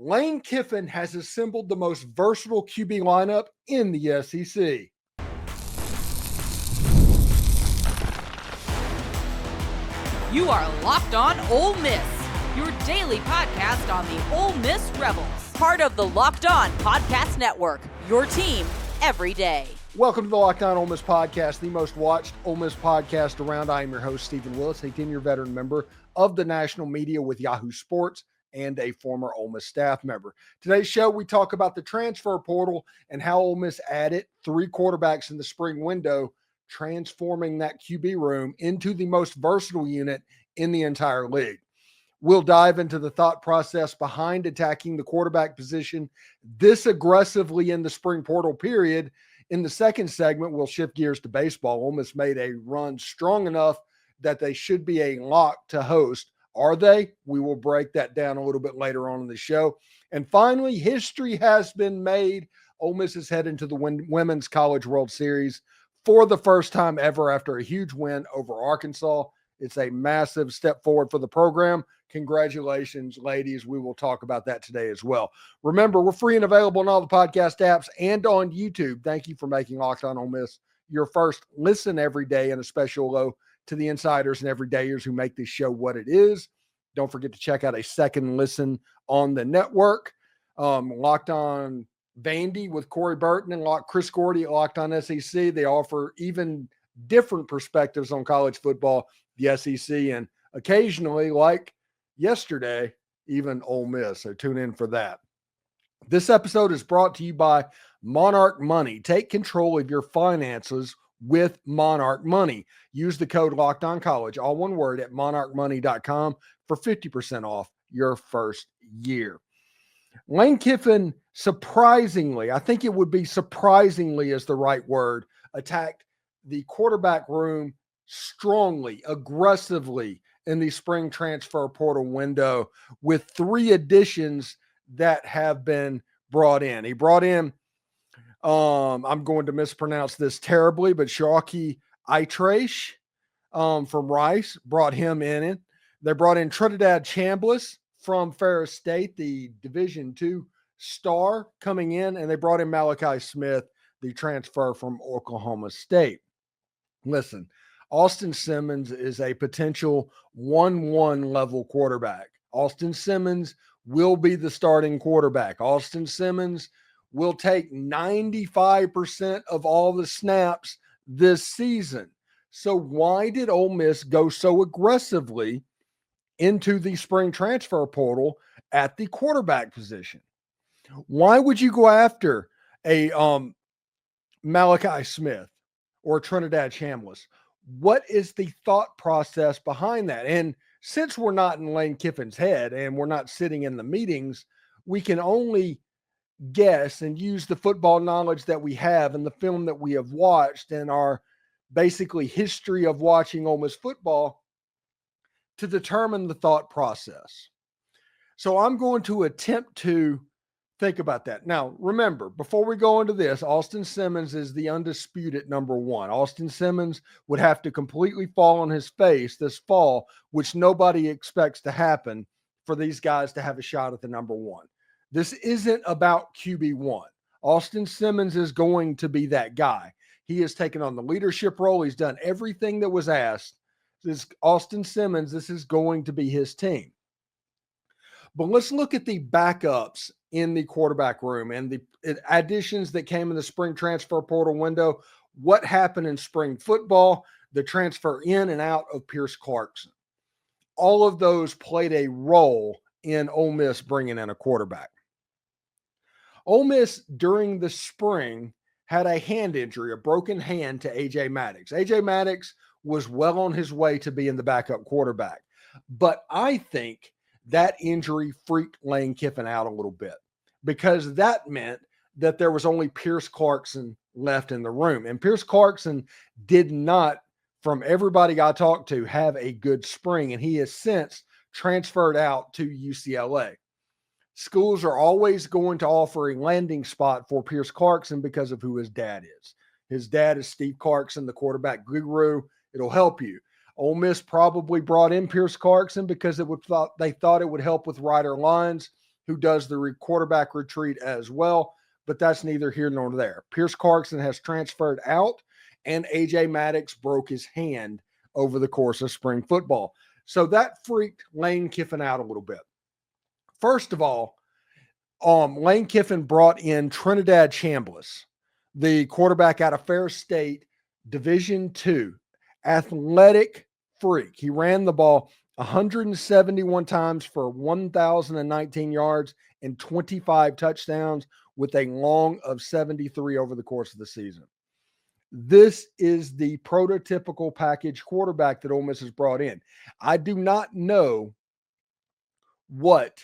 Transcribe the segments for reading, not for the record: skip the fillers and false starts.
Lane Kiffin has assembled the most versatile QB lineup in the SEC. You are Locked On Ole Miss, your daily podcast on the Ole Miss Rebels. Part of the Locked On Podcast Network, your team every day. Welcome to the Locked On Ole Miss podcast, the most watched Ole Miss podcast around. I am your host, Steven Willis, a 10-year veteran member of the national media with Yahoo Sports and a former Ole Miss staff member. Today's show, we talk about the transfer portal and how Ole Miss added 3 quarterbacks in the spring window, transforming that QB room into the most versatile unit in the entire league. We'll dive into the thought process behind attacking the quarterback position this aggressively in the spring portal period. In the second segment, we'll shift gears to baseball. Ole Miss made a run strong enough that they should be a lock to host. Are they? We will break that down a little bit later on in the show. And finally, history has been made. Ole Miss is heading to the Women's College World Series for the first time ever after a huge win over Arkansas. It's a massive step forward for the program. Congratulations, ladies. We will talk about that today as well. Remember, we're free and available on all the podcast apps and on YouTube. Thank you for making Locked On Ole Miss your first listen every day, and a special hello to the insiders and everydayers who make this show what it is. Don't forget to check out a second listen on the network. Locked On Vandy with Corey Burton and Chris Gordy at Locked On SEC. They offer even different perspectives on college football, the SEC, and occasionally, like yesterday, even Ole Miss. So tune in for that. This episode is brought to you by Monarch Money. Take control of your finances with Monarch Money. Use the code LOCKEDONCollege, all one word, at monarchmoney.com for 50% off your first year. Lane Kiffin, surprisingly, I think it would be surprisingly is the right word, attacked the quarterback room strongly, aggressively in the spring transfer portal window with 3 additions that have been brought in. He brought in, I'm going to mispronounce this terribly, but Shawqi Itraish from Rice, brought him in. They brought in Trinidad Chambliss from Ferris State, the Division II star coming in, and they brought in Maealiuaki Smith, the transfer from Oklahoma State. Listen, Austin Simmons is a potential 1-1 level quarterback. Austin Simmons will be the starting quarterback. Austin Simmons will take 95% of all the snaps this season. So why did Ole Miss go so aggressively into the spring transfer portal at the quarterback position? Why would you go after a Maealiuaki Smith or Trinidad Chambliss? What is the thought process behind that? And since we're not in Lane Kiffin's head and we're not sitting in the meetings, we can only guess and use the football knowledge that we have and the film that we have watched and our basically history of watching Ole Miss football to determine the thought process. So I'm going to attempt to think about that. Now, remember, before we go into this, Austin Simmons is the undisputed number 1. Austin Simmons would have to completely fall on his face this fall, which nobody expects to happen for these guys to have a shot at the number 1. This isn't about QB1. Austin Simmons is going to be that guy. He has taken on the leadership role. He's done everything that was asked. This Austin Simmons, this is going to be his team. But let's look at the backups in the quarterback room and the additions that came in the spring transfer portal window. What happened in spring football, the transfer in and out of Pierce Clarkson. All of those played a role in Ole Miss bringing in a quarterback. Ole Miss during the spring had a hand injury, a broken hand to A.J. Maddox. A.J. Maddox was well on his way to being the backup quarterback. But I think that injury freaked Lane Kiffin out a little bit because that meant that there was only Pierce Clarkson left in the room. And Pierce Clarkson did not, from everybody I talked to, have a good spring. And he has since transferred out to UCLA. Schools are always going to offer a landing spot for Pierce Clarkson because of who his dad is. His dad is Steve Clarkson, the quarterback guru. It'll help you. Ole Miss probably brought in Pierce Clarkson because they thought it would help with Ryder Lyons, who does the quarterback retreat as well, but that's neither here nor there. Pierce Clarkson has transferred out, and A.J. Maddox broke his hand over the course of spring football. So that freaked Lane Kiffin out a little bit. First of all, Lane Kiffin brought in Trinidad Chambliss, the quarterback out of Fair State, Division II, athletic freak. He ran the ball 171 times for 1,019 yards and 25 touchdowns with a long of 73 over the course of the season. This is the prototypical package quarterback that Ole Miss has brought in. I do not know what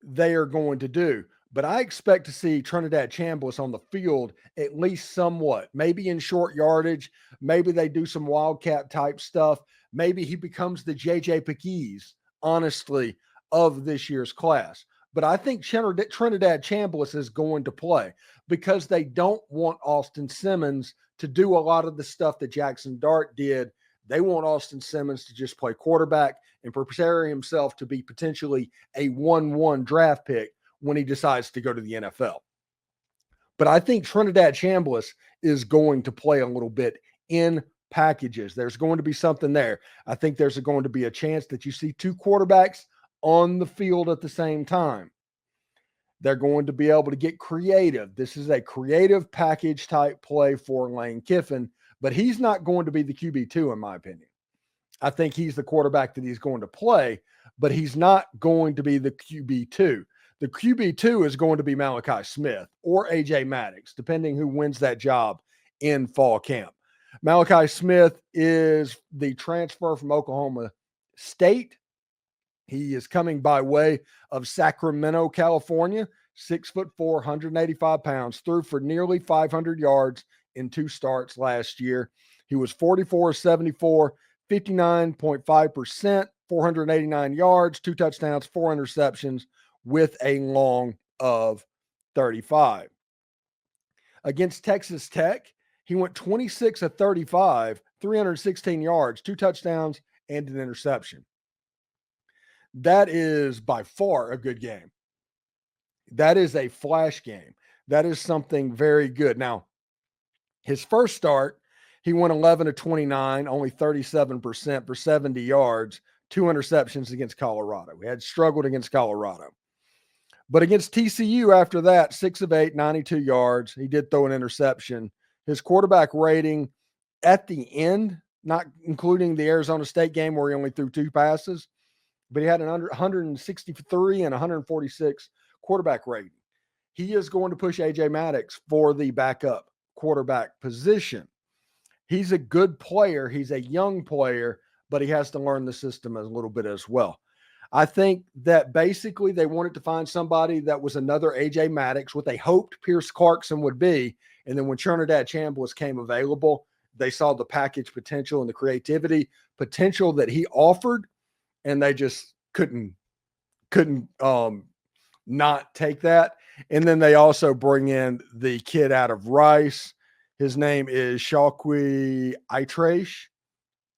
they are going to do, but I expect to see Trinidad Chambliss on the field at least somewhat, maybe in short yardage. Maybe they do some wildcat type stuff. Maybe he becomes the JJ Pegues, honestly, of this year's class. But I think Trinidad Chambliss is going to play because they don't want Austin Simmons to do a lot of the stuff that Jackson Dart did. They want Austin Simmons to just play quarterback and prepare himself to be potentially a 1-1 draft pick when he decides to go to the NFL. But I think Trinidad Chambliss is going to play a little bit in packages. There's going to be something there. I think there's going to be a chance that you see two quarterbacks on the field at the same time. They're going to be able to get creative. This is a creative package type play for Lane Kiffin, but he's not going to be the QB2 in my opinion. I think he's the quarterback that he's going to play, but he's not going to be the QB2. The QB2 is going to be Maealiuaki Smith or AJ Maddox, depending who wins that job in fall camp. Maealiuaki Smith is the transfer from Oklahoma State. He is coming by way of Sacramento, California, 6'4", 185 pounds, threw for nearly 500 yards in 2 starts last year. He was 44-74, 59.5%, 489 yards, 2 touchdowns, 4 interceptions with a long of 35. Against Texas Tech, he went 26 of 35, 316 yards, 2 touchdowns, and an interception. That is by far a good game. That is a flash game. That is something very good. Now, his first start, he went 11 of 29, only 37% for 70 yards, 2 interceptions against Colorado. He had struggled against Colorado. But against TCU after that, 6 of 8, 92 yards. He did throw an interception. His quarterback rating at the end, not including the Arizona State game where he only threw 2 passes, but he had an 163 and 146 quarterback rating. He is going to push A.J. Maddox for the backup quarterback position. He's a good player. He's a young player, but he has to learn the system a little bit as well. I think that basically they wanted to find somebody that was another A.J. Maddox, what they hoped Pierce Clarkson would be. And then when Trinidad Chambliss came available, they saw the package potential and the creativity potential that he offered, and they just couldn't not take that. And then they also bring in the kid out of Rice. His name is Shawqi Itraish.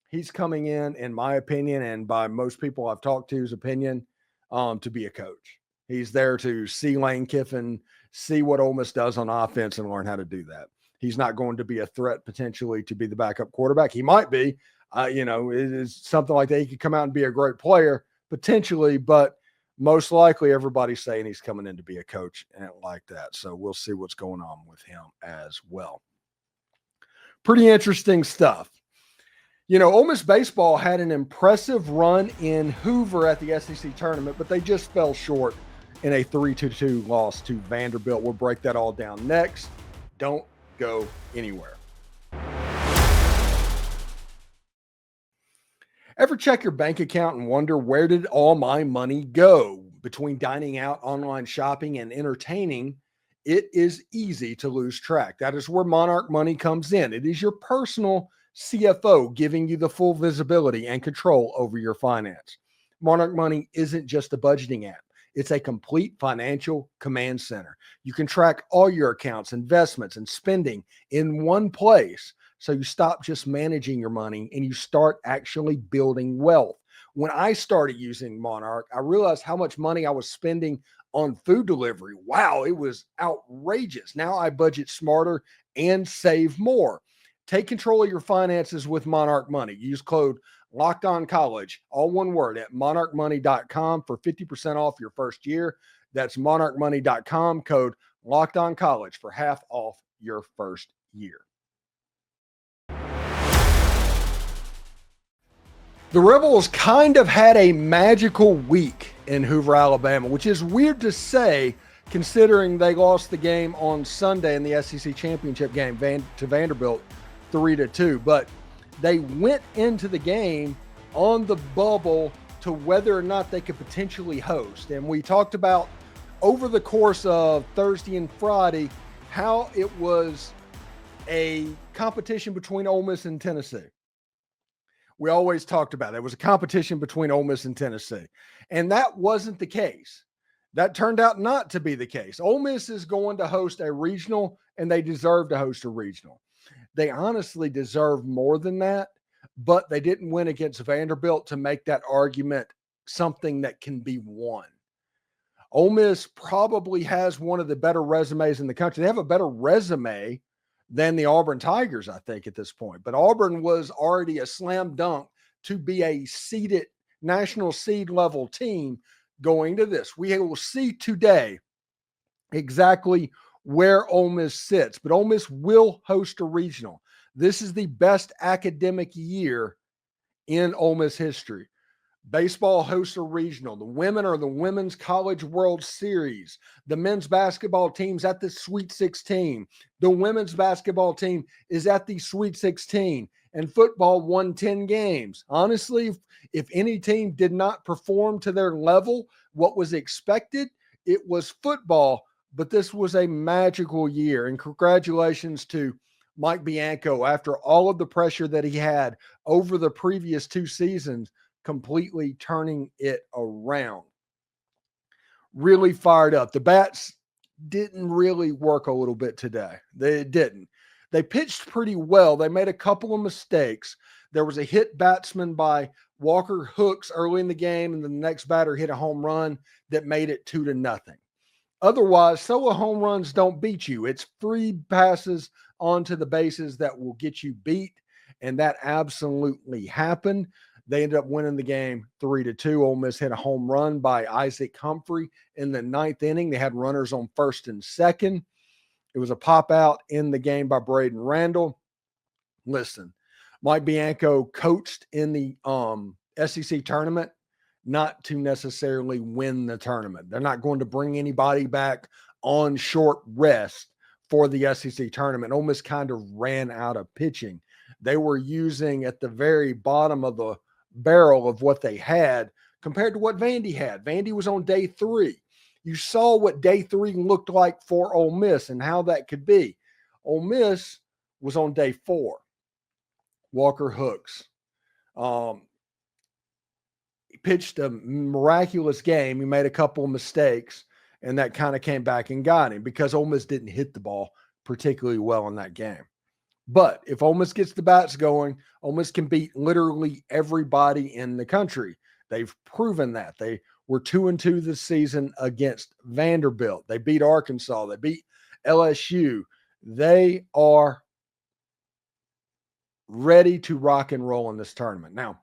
He's coming in my opinion, and by most people I've talked to's opinion, to be a coach. He's there to see Lane Kiffin, see what Ole Miss does on offense, and learn how to do that. He's not going to be a threat potentially to be the backup quarterback. He might be. It is something like that. He could come out and be a great player potentially, but most likely everybody's saying he's coming in to be a coach and like that. So we'll see what's going on with him as well. Pretty interesting stuff. Ole Miss baseball had an impressive run in Hoover at the SEC tournament, but they just fell short in a 3-2 loss to Vanderbilt. We'll break that all down next. Don't go anywhere. Ever check your bank account and wonder, where did all my money go? Between dining out, online shopping, and entertaining, it is easy to lose track. That is where Monarch Money comes in. It is your personal CFO giving you the full visibility and control over your finance. Monarch Money isn't just a budgeting app. It's a complete financial command center. You can track all your accounts, investments, and spending in one place. So you stop just managing your money and you start actually building wealth. When I started using Monarch, I realized how much money I was spending on food delivery. Wow, it was outrageous. Now I budget smarter and save more. Take control of your finances with Monarch Money. Use code Locked On College, all one word, at monarchmoney.com for 50% off your first year. That's monarchmoney.com, code Locked On College for half off your first year. The Rebels kind of had a magical week in Hoover, Alabama, which is weird to say considering they lost the game on Sunday in the SEC championship game to Vanderbilt 3-2. But they went into the game on the bubble to whether or not they could potentially host. And we talked about over the course of Thursday and Friday how it was a competition between Ole Miss and Tennessee. We always talked about it. It was a competition between Ole Miss and Tennessee. And that wasn't the case. That turned out not to be the case. Ole Miss is going to host a regional, and they deserve to host a regional. They honestly deserve more than that, but they didn't win against Vanderbilt to make that argument something that can be won. Ole Miss probably has one of the better resumes in the country. They have a better resume than the Auburn Tigers, I think, at this point. But Auburn was already a slam dunk to be a seeded national seed level team going to this. We will see today exactly where Ole Miss sits, but Ole Miss will host a regional. This is the best academic year in Ole Miss history. Baseball hosts a regional. The women are the Women's College World Series. The men's basketball team's at the Sweet 16. The women's basketball team is at the Sweet 16. And football won 10 games. Honestly, if any team did not perform to their level, what was expected, it was football. But this was a magical year. And congratulations to Mike Bianco after all of the pressure that he had over the previous two seasons, completely turning it around. Really fired up. The bats didn't really work a little bit today. They didn't. They pitched pretty well. They made a couple of mistakes. There was a hit batsman by Walker Hooks early in the game, and the next batter hit a home run that made it 2-0. Otherwise, solo home runs don't beat you. It's free passes onto the bases that will get you beat, and that absolutely happened. They ended up winning the game 3-2. Ole Miss hit a home run by Isaac Humphrey in the ninth inning. They had runners on first and second. It was a pop out in the game by Braden Randall. Listen, Mike Bianco coached in the SEC tournament not to necessarily win the tournament. They're not going to bring anybody back on short rest for the SEC tournament. Ole Miss kind of ran out of pitching. They were using at the very bottom of the barrel of what they had compared to what Vandy had. Vandy was on day 3. You saw what day 3 looked like for Ole Miss and how that could be. Ole Miss was on day 4. Walker Hooks. He pitched a miraculous game. He made a couple of mistakes, and that kind of came back and got him because Ole Miss didn't hit the ball particularly well in that game. But if Ole Miss gets the bats going, Ole Miss can beat literally everybody in the country. They've proven that. They were 2-2 this season against Vanderbilt. They beat Arkansas. They beat LSU. They are ready to rock and roll in this tournament. Now,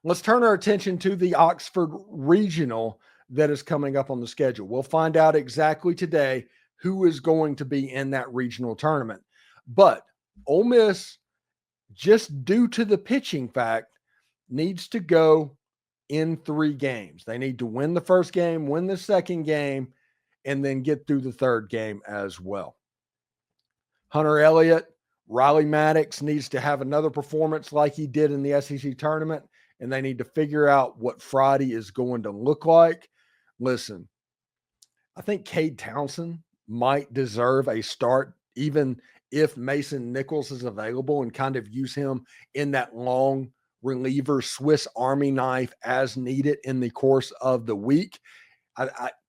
let's turn our attention to the Oxford Regional that is coming up on the schedule. We'll find out exactly today who is going to be in that regional tournament. But Ole Miss, just due to the pitching fact, needs to go in 3 games. They need to win the first game, win the second game, and then get through the third game as well. Hunter Elliott, Riley Maddox needs to have another performance like he did in the SEC tournament, and they need to figure out what Friday is going to look like. Listen, I think Cade Townsend might deserve a start, even if Mason Nichols is available, and kind of use him in that long reliever Swiss Army knife as needed in the course of the week.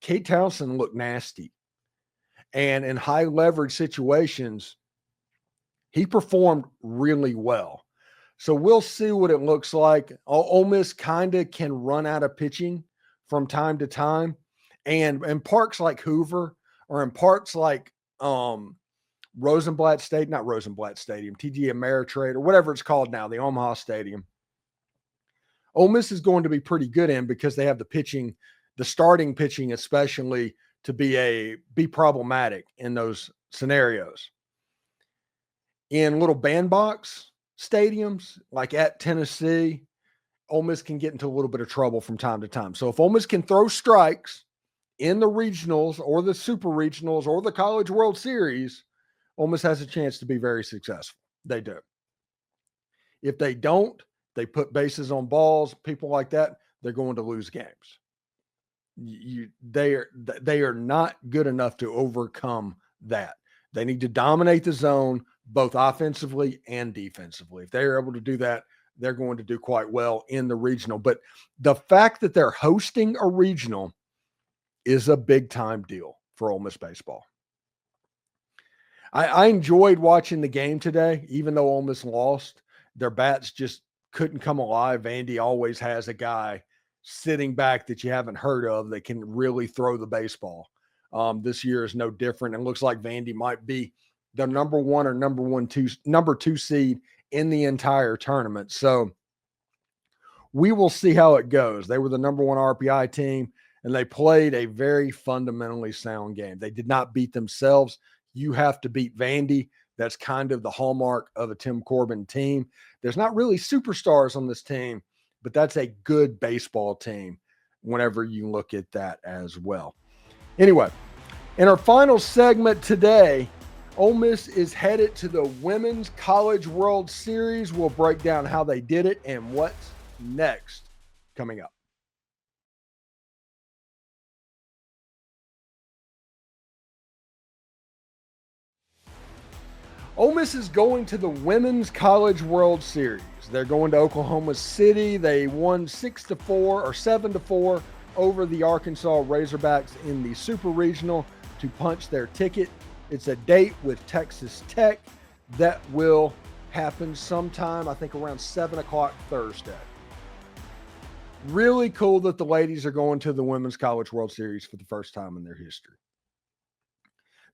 Cade Townsend looked nasty. And in high leverage situations, he performed really well. So we'll see what it looks like. Ole Miss kind of can run out of pitching from time to time. And in parks like Hoover or in parks like Rosenblatt Stadium, not Rosenblatt Stadium, TD Ameritrade or whatever it's called now, the Omaha Stadium, Ole Miss is going to be pretty good in because they have the pitching, the starting pitching, especially to be problematic in those scenarios. In little bandbox stadiums, like at Tennessee, Ole Miss can get into a little bit of trouble from time to time. So if Ole Miss can throw strikes in the regionals or the super regionals or the College World Series, Ole Miss has a chance to be very successful. They do. If they don't, they put bases on balls, people like that, they're going to lose games. They are not good enough to overcome that. They need to dominate the zone, both offensively and defensively. If they're able to do that, they're going to do quite well in the regional. But the fact that they're hosting a regional is a big time deal for Ole Miss baseball. I enjoyed watching the game today, even though Ole Miss lost. Their bats just couldn't come alive. Vandy always has a guy sitting back that you haven't heard of that can really throw the baseball. This year is no different. It looks like Vandy might be the number one or number two seed in the entire tournament. So we will see how it goes. They were the number one RPI team, and they played a very fundamentally sound game. They did not beat themselves. You have to beat Vandy. That's kind of the hallmark of a Tim Corbin team. There's not really superstars on this team, but that's a good baseball team whenever you look at that as well. Anyway, in our final segment today, Ole Miss is headed to the Women's College World Series. We'll break down how they did it and what's next coming up. Ole Miss is going to the Women's College World Series. They're going to Oklahoma City. They won 6-4 or 7-4 over the Arkansas Razorbacks in the Super Regional to punch their ticket. It's a date with Texas Tech that will happen sometime, I think around 7 o'clock Thursday. Really cool that the ladies are going to the Women's College World Series for the first time in their history.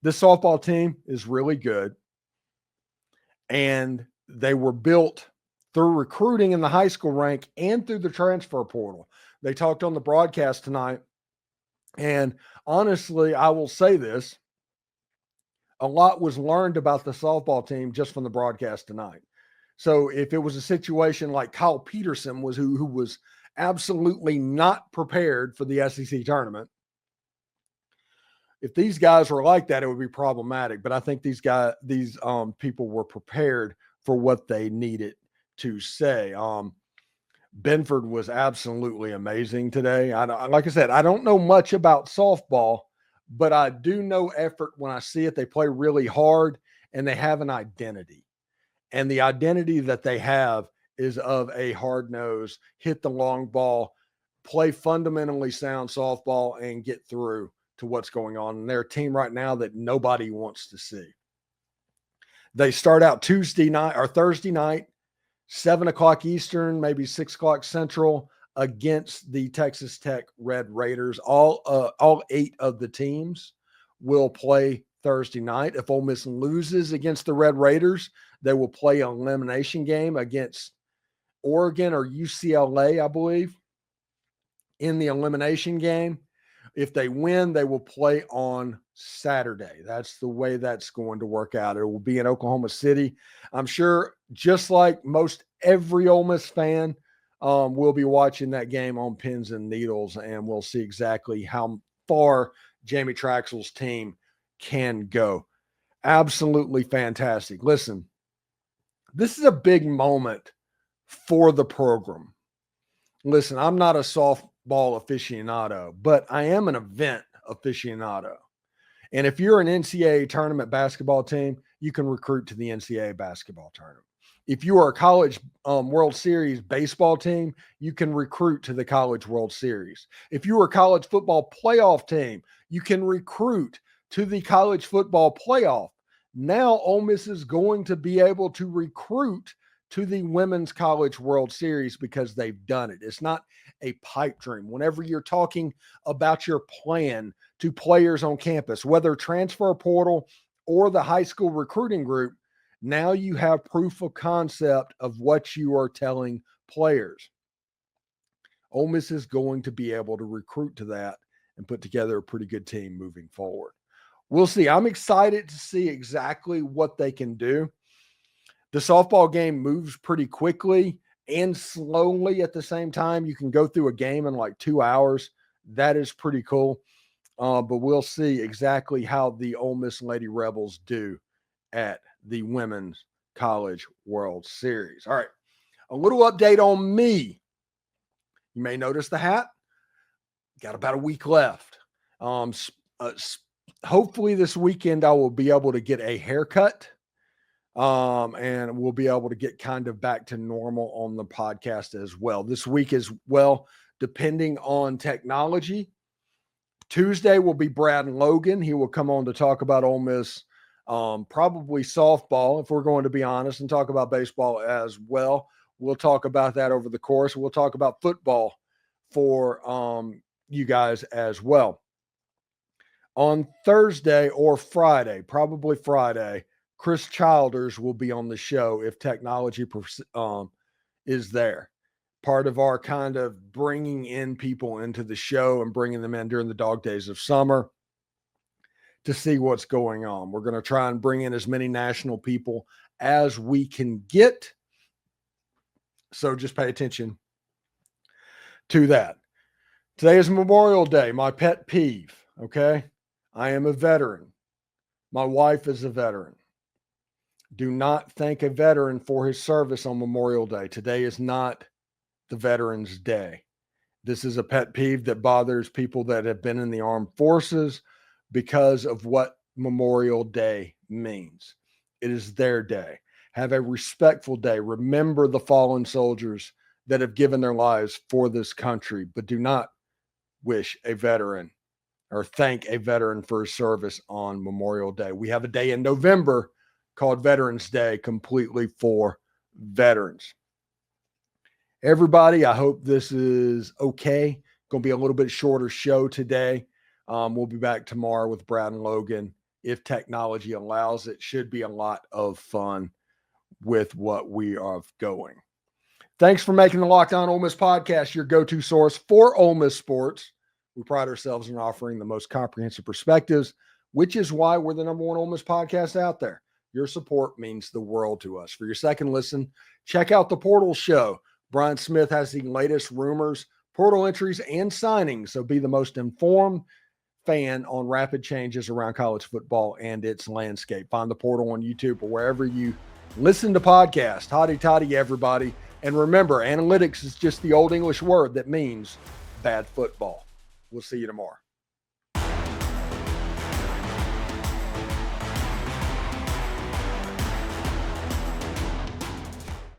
The softball team is really good. And they were built through recruiting in the high school rank and through the transfer portal. They talked on the broadcast tonight. And honestly, I will say this, a lot was learned about the softball team just from the broadcast tonight. So if it was a situation like Kyle Peterson was who was absolutely not prepared for the SEC tournament, if these guys were like that, it would be problematic. But I think these people were prepared for what they needed to say. Benford was absolutely amazing today. Like I said, I don't know much about softball, but I do know effort when I see it. They play really hard and they have an identity. And the identity that they have is of a hard-nosed, hit the long ball, play fundamentally sound softball, and get through to what's going on. And they're a team right now that nobody wants to see. They start out Thursday night, 7 o'clock Eastern, maybe 6 o'clock Central, against the Texas Tech Red Raiders. All 8 of the teams will play Thursday night. If Ole Miss loses against the Red Raiders, they will play an elimination game against Oregon or UCLA, I believe, in the elimination game. If they win, they will play on Saturday. That's the way that's going to work out. It will be in Oklahoma City. I'm sure just like most every Ole Miss fan will be watching that game on pins and needles, and we'll see exactly how far Jamie Traxel's team can go. Absolutely fantastic. Listen, this is a big moment for the program. Listen, I'm not a softball aficionado, but I am an event aficionado. And if you're an NCAA tournament basketball team, you can recruit to the NCAA basketball tournament. If you are a college World Series baseball team, you can recruit to the College World Series. If you are a college football playoff team, you can recruit to the college football playoff. Now Ole Miss is going to be able to recruit to the Women's College World Series because they've done it. It's not a pipe dream. Whenever you're talking about your plan to players on campus, whether transfer portal or the high school recruiting group, now you have proof of concept of what you are telling players. Ole Miss is going to be able to recruit to that and put together a pretty good team moving forward. We'll see. I'm excited to see exactly what they can do. The softball game moves pretty quickly and slowly at the same time. You can go through a game in like 2 hours. That is pretty cool. But we'll see exactly how the Ole Miss Lady Rebels do at the Women's College World Series. All right, a little update on me. You may notice the hat. Got about a week left. Hopefully this weekend I will be able to get a haircut. And we'll be able to get kind of back to normal on the podcast as well. This week as well, depending on technology. Tuesday will be Brad Logan. He will come on to talk about Ole Miss, probably softball, if we're going to be honest, and talk about baseball as well. We'll talk about that over the course. We'll talk about football for you guys as well. On Thursday or Friday, probably Friday, Chris Childers will be on the show if technology is there. Part of our kind of bringing in people into the show and bringing them in during the dog days of summer to see what's going on. We're going to try and bring in as many national people as we can get. So just pay attention to that. Today is Memorial Day, my pet peeve, okay? I am a veteran. My wife is a veteran. Do not thank a veteran for his service on Memorial Day. Today is not the Veterans Day. This is a pet peeve that bothers people that have been in the armed forces because of what Memorial Day means. It is their day. Have a respectful day. Remember the fallen soldiers that have given their lives for this country, but do not wish a veteran or thank a veteran for his service on Memorial Day. We have a day in November called Veterans Day, completely for veterans. Everybody, I hope this is okay. Going to be a little bit shorter show today. We'll be back tomorrow with Brad and Logan. If technology allows, it should be a lot of fun with what we are going. Thanks for making the Locked On Ole Miss podcast your go-to source for Ole Miss sports. We pride ourselves in offering the most comprehensive perspectives, which is why we're the number one Ole Miss podcast out there. Your support means the world to us. For your second listen, check out the Portal Show. Brian Smith has the latest rumors, portal entries, and signings, so be the most informed fan on rapid changes around college football and its landscape. Find the Portal on YouTube or wherever you listen to podcasts. Hotty toddy, everybody. And remember, analytics is just the old English word that means bad football. We'll see you tomorrow.